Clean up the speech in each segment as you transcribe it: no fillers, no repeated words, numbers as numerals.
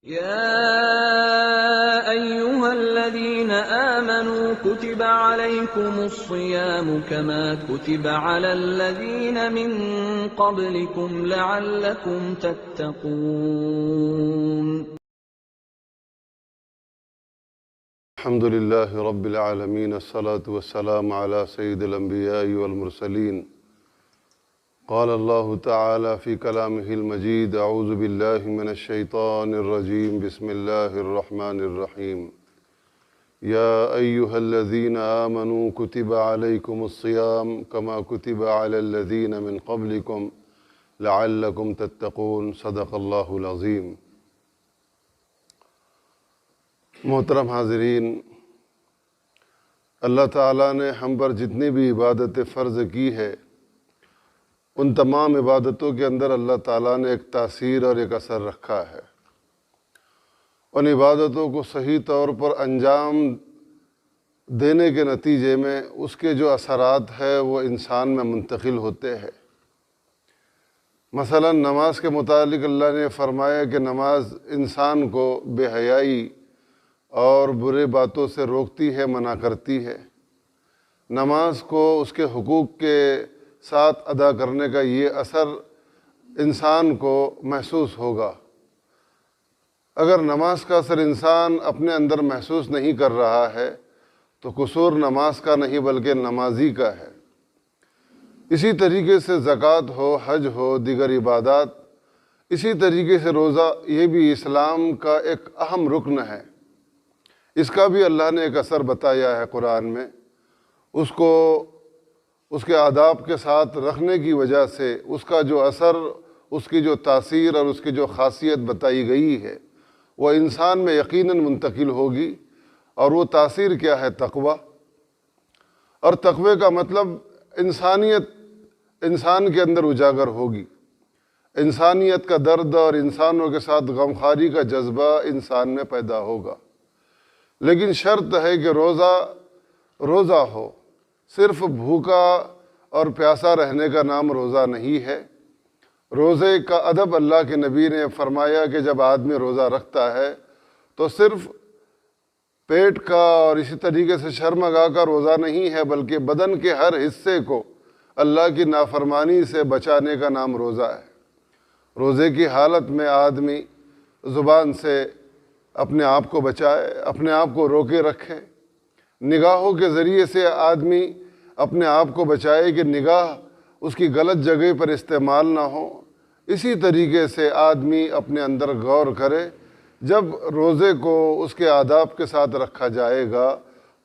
يا أيها الذين آمنوا كتب عليكم الصيام كما كتب على الذين من قبلكم لعلكم تتقون. الحمد لله رب العالمين، الصلاة والسلام على سيد الأنبياء والمرسلين. قال الله تعالى في كلامه المجيد: أعوذ بالله من الشيطان الرجيم، بسم الله الرحمن الرحيم. يا أيها الذين آمنوا كتب عليكم الصيام كما كتب على الذين من قبلكم لعلكم تتقون. صدق اللہ العظیم. محترم حاضرین، اللہ تعالیٰ نے ہم پر جتنی بھی عبادتیں فرض کی ہے، ان تمام عبادتوں کے اندر اللہ تعالیٰ نے ایک تاثیر اور ایک اثر رکھا ہے. ان عبادتوں کو صحیح طور پر انجام دینے کے نتیجے میں اس کے جو اثرات ہیں وہ انسان میں منتقل ہوتے ہیں. مثلا نماز کے متعلق اللہ نے فرمایا کہ نماز انسان کو بے حیائی اور برے باتوں سے روکتی ہے، منع کرتی ہے. نماز کو اس کے حقوق کے ساتھ ادا کرنے کا یہ اثر انسان کو محسوس ہوگا. اگر نماز کا اثر انسان اپنے اندر محسوس نہیں کر رہا ہے تو قصور نماز کا نہیں بلکہ نمازی کا ہے. اسی طریقے سے زکوٰۃ ہو، حج ہو، دیگر عبادات، اسی طریقے سے روزہ، یہ بھی اسلام کا ایک اہم رکن ہے. اس کا بھی اللہ نے ایک اثر بتایا ہے قرآن میں. اس کو اس کے آداب کے ساتھ رکھنے کی وجہ سے اس کا جو اثر، اس کی جو تاثیر اور اس کی جو خاصیت بتائی گئی ہے وہ انسان میں یقیناً منتقل ہوگی. اور وہ تاثیر کیا ہے؟ تقوی. اور تقوی کا مطلب انسانیت انسان کے اندر اجاگر ہوگی. انسانیت کا درد اور انسانوں کے ساتھ غمخواری کا جذبہ انسان میں پیدا ہوگا. لیکن شرط ہے کہ روزہ ہو. صرف بھوکا اور پیاسا رہنے کا نام روزہ نہیں ہے. روزے کا ادب اللہ کے نبی نے فرمایا کہ جب آدمی روزہ رکھتا ہے تو صرف پیٹ کا اور اسی طریقے سے شرمگاہ کا روزہ نہیں ہے، بلکہ بدن کے ہر حصے کو اللہ کی نافرمانی سے بچانے کا نام روزہ ہے. روزے کی حالت میں آدمی زبان سے اپنے آپ کو بچائے، اپنے آپ کو روکے رکھے. نگاہوں کے ذریعے سے آدمی اپنے آپ کو بچائے کہ نگاہ اس کی غلط جگہ پر استعمال نہ ہو. اسی طریقے سے آدمی اپنے اندر غور کرے. جب روزے کو اس کے آداب کے ساتھ رکھا جائے گا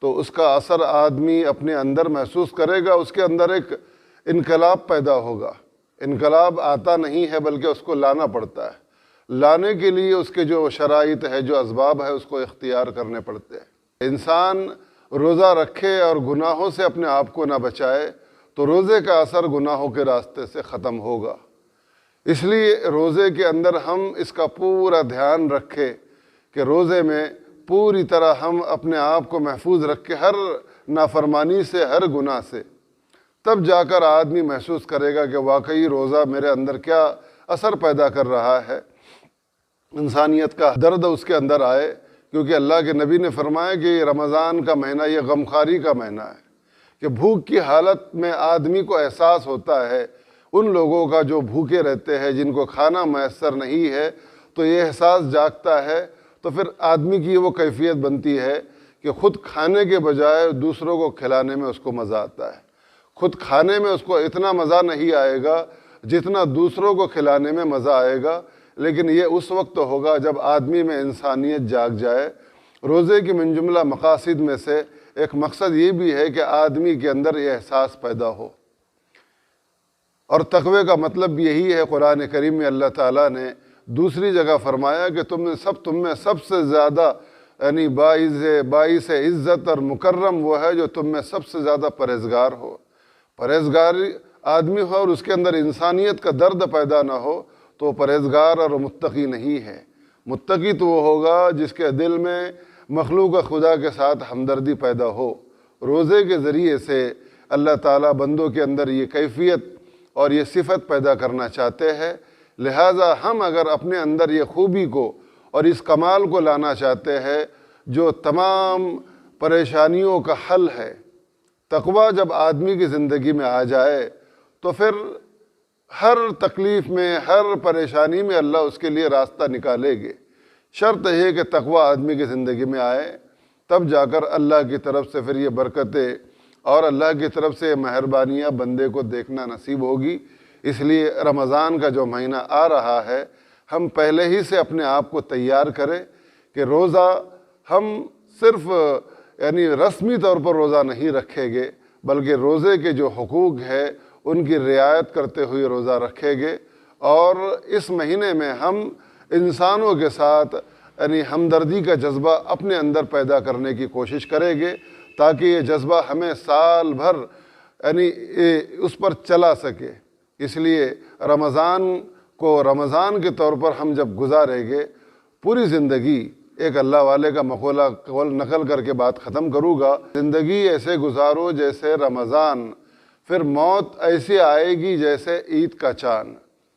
تو اس کا اثر آدمی اپنے اندر محسوس کرے گا. اس کے اندر ایک انقلاب پیدا ہوگا. انقلاب آتا نہیں ہے بلکہ اس کو لانا پڑتا ہے. لانے کے لیے اس کے جو شرائط ہے، جو اسباب ہے، اس کو اختیار کرنے پڑتے ہیں. انسان روزہ رکھے اور گناہوں سے اپنے آپ کو نہ بچائے تو روزے کا اثر گناہوں کے راستے سے ختم ہوگا. اس لیے روزے کے اندر ہم اس کا پورا دھیان رکھیں کہ روزے میں پوری طرح ہم اپنے آپ کو محفوظ رکھیں ہر نافرمانی سے، ہر گناہ سے. تب جا کر آدمی محسوس کرے گا کہ واقعی روزہ میرے اندر کیا اثر پیدا کر رہا ہے. انسانیت کا درد اس کے اندر آئے، کیونکہ اللہ کے نبی نے فرمایا کہ یہ رمضان کا مہینہ یہ غمخواری کا مہینہ ہے کہ بھوک کی حالت میں آدمی کو احساس ہوتا ہے. ان لوگوں کا جو بھوکے رہتے ہیں، جن کو کھانا میسر نہیں ہے، تو یہ احساس جاگتا ہے. تو پھر آدمی کی وہ کیفیت بنتی ہے کہ خود کھانے کے بجائے دوسروں کو کھلانے میں اس کو مزہ آتا ہے. خود کھانے میں اس کو اتنا مزہ نہیں آئے گا جتنا دوسروں کو کھلانے میں مزہ آئے گا. لیکن یہ اس وقت ہوگا جب آدمی میں انسانیت جاگ جائے. روزے کی من جملہ مقاصد میں سے ایک مقصد یہ بھی ہے کہ آدمی کے اندر یہ احساس پیدا ہو. اور تقوی کا مطلب یہی ہے. قرآن کریم میں اللہ تعالیٰ نے دوسری جگہ فرمایا کہ تم میں سب سے زیادہ یعنی باعث عزت اور مکرم وہ ہے جو تم میں سب سے زیادہ پرہیزگار ہو. پرہیزگار آدمی ہو اور اس کے اندر انسانیت کا درد پیدا نہ ہو تو پرہیزگار اور متقی نہیں ہے. متقی تو وہ ہوگا جس کے دل میں مخلوق خدا کے ساتھ ہمدردی پیدا ہو. روزے کے ذریعے سے اللہ تعالیٰ بندوں کے اندر یہ کیفیت اور یہ صفت پیدا کرنا چاہتے ہیں. لہٰذا ہم اگر اپنے اندر یہ خوبی کو اور اس کمال کو لانا چاہتے ہیں جو تمام پریشانیوں کا حل ہے۔ تقویٰ جب آدمی کی زندگی میں آ جائے تو پھر ہر تکلیف میں، ہر پریشانی میں اللہ اس کے لیے راستہ نکالے گے۔ شرط یہ کہ تقویٰ آدمی کی زندگی میں آئے، تب جا کر اللہ کی طرف سے پھر یہ برکتیں اور اللہ کی طرف سے یہ مہربانیاں بندے کو دیکھنا نصیب ہوگی۔ اس لیے رمضان کا جو مہینہ آ رہا ہے، ہم پہلے ہی سے اپنے آپ کو تیار کریں کہ روزہ ہم صرف یعنی رسمی طور پر روزہ نہیں رکھیں گے، بلکہ روزے کے جو حقوق ہے ان کی رعایت کرتے ہوئے روزہ رکھیں گے، اور اس مہینے میں ہم انسانوں کے ساتھ یعنی ہمدردی کا جذبہ اپنے اندر پیدا کرنے کی کوشش کریں گے، تاکہ یہ جذبہ ہمیں سال بھر یعنی اس پر چلا سکے۔ اس لیے رمضان کو رمضان کے طور پر ہم جب گزاریں گے، پوری زندگی، ایک اللہ والے کا مقولہ قول نقل کر کے بات ختم کروں گا، زندگی ایسے گزارو جیسے رمضان، پھر موت ایسی آئے گی جیسے عید کا چاند۔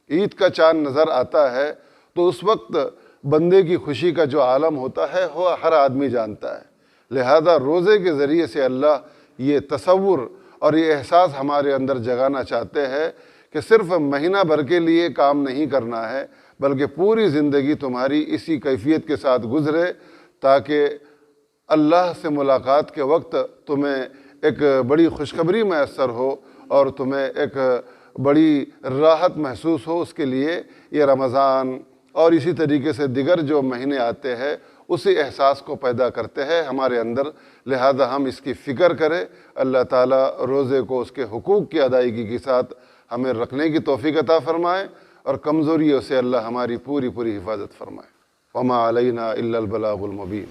عید کا چاند نظر آتا ہے تو اس وقت بندے کی خوشی کا جو عالم ہوتا ہے وہ ہر آدمی جانتا ہے۔ لہذا روزے کے ذریعے سے اللہ یہ تصور اور یہ احساس ہمارے اندر جگانا چاہتے ہیں کہ صرف مہینہ بھر کے لیے کام نہیں کرنا ہے، بلکہ پوری زندگی تمہاری اسی کیفیت کے ساتھ گزرے، تاکہ اللہ سے ملاقات کے وقت تمہیں ایک بڑی خوشخبری میسر ہو اور تمہیں ایک بڑی راحت محسوس ہو۔ اس کے لیے یہ رمضان اور اسی طریقے سے دیگر جو مہینے آتے ہیں اسی احساس کو پیدا کرتے ہیں ہمارے اندر۔ لہذا ہم اس کی فکر کریں، اللہ تعالیٰ روزے کو اس کے حقوق کی ادائیگی کے ساتھ ہمیں رکھنے کی توفیق عطا فرمائے، اور کمزوریوں سے اللہ ہماری پوری حفاظت فرمائے۔ وما علینا الا البلاغ المبین۔